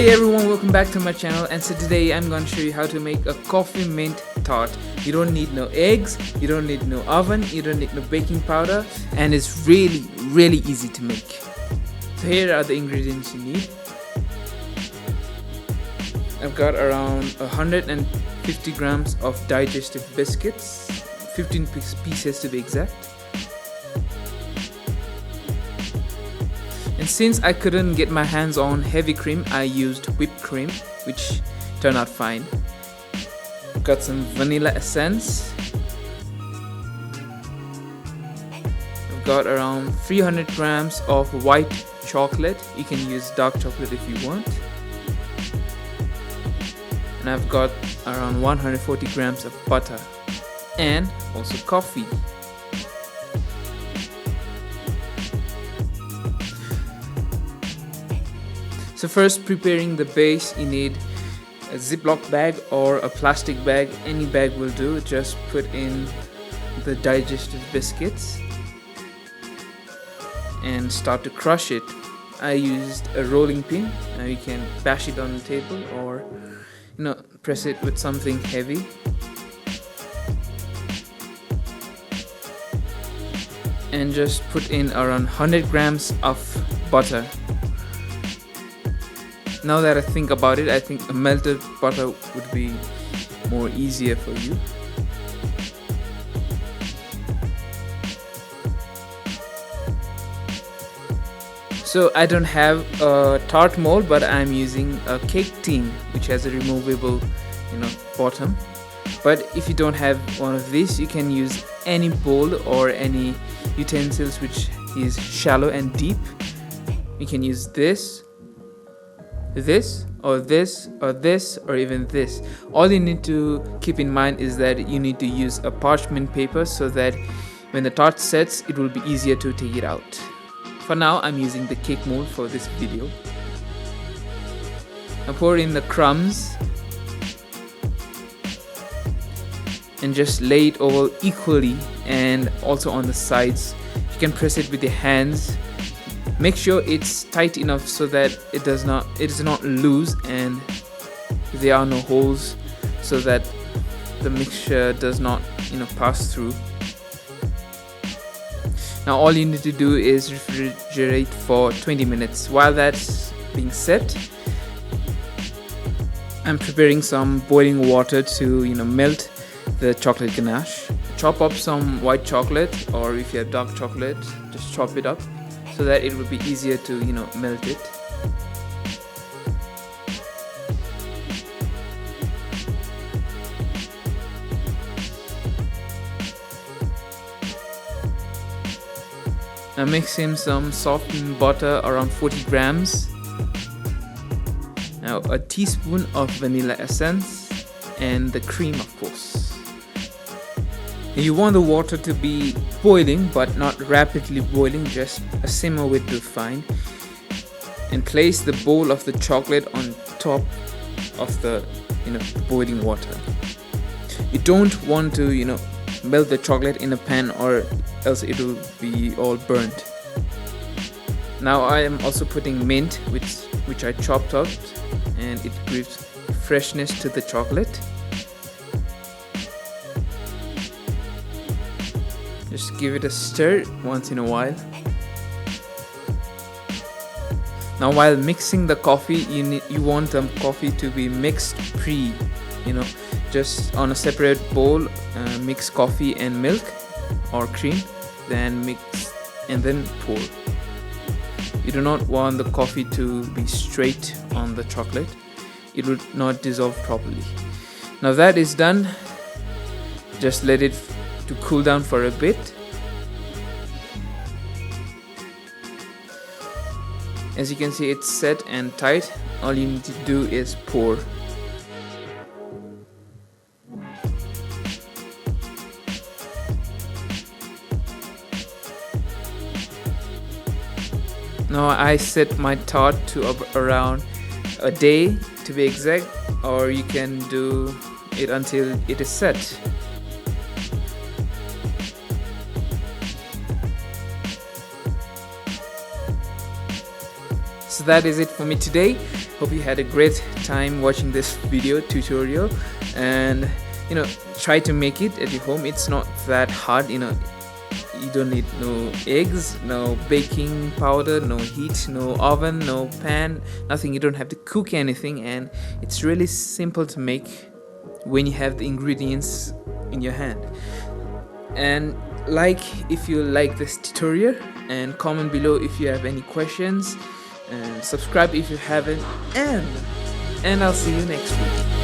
Hey everyone, welcome back to my channel. And so today I'm going to show you how to make a coffee mint tart. You don't need no eggs, you don't need no oven, you don't need no baking powder, and it's really easy to make. So here are the ingredients you need. I've got around 150 grams of digestive biscuits, 15 pieces to be exact. And since I couldn't get my hands on heavy cream, I used whipped cream, which turned out fine. Got some vanilla essence. I've got around 300 grams of white chocolate. You can use dark chocolate if you want. And I've got around 140 grams of butter and also coffee. So first, preparing the base, you need a Ziploc bag or a plastic bag. Any bag will do. Just put in the digestive biscuits and start to crush it. I used a rolling pin. Now you can bash it on the table or press it with something heavy. And just put in around 100 grams of butter. Now that I think about it, I think a melted butter would be more easier for you. So I don't have a tart mold, but I'm using a cake tin which has a removable bottom. But if you don't have one of these, you can use any bowl or any utensils which is shallow and deep. You can use this or this or this or even this. All you need to keep in mind is that you need to use a parchment paper so that when the tart sets, it will be easier to take it out. For now, I'm using the cake mold for this video. I pour in the crumbs and just lay it over equally and also on the sides. You can press it with your hands. Make sure it's tight enough so that it is not loose and there are no holes, so that the mixture does not pass through. Now all you need to do is refrigerate for 20 minutes. While that's being set, I'm preparing some boiling water to melt the chocolate ganache. Chop up some white chocolate, or if you have dark chocolate, just chop it up so that it will be easier to melt it. Now mix in some softened butter, around 40 grams. Now a teaspoon of vanilla essence and the cream, of course. You want the water to be boiling but not rapidly boiling, just a simmer will do fine. And place the bowl of the chocolate on top of the boiling water. You don't want to melt the chocolate in a pan, or else it will be all burnt. Now I am also putting mint, which I chopped up, and it gives freshness to the chocolate. Just give it a stir once in a while. Now while mixing the coffee, you want the coffee to be mixed just on a separate bowl. Mix coffee and milk or cream, then mix and then pour. You do not want the coffee to be straight on the chocolate. It would not dissolve properly. Now that is done, just let it to cool down for a bit. As you can see, it's set and tight. All you need to do is pour. Now I set my tart to around a day to be exact, or you can do it until it is set. So that is it for me today. Hope you had a great time watching this video tutorial, and try to make it at your home. It's not that hard. You don't need no eggs, no baking powder, no heat, no oven, no pan, nothing. You don't have to cook anything, and it's really simple to make when you have the ingredients in your hand. And if you like this tutorial, and comment below if you have any questions, and subscribe if you haven't, and I'll see you next week.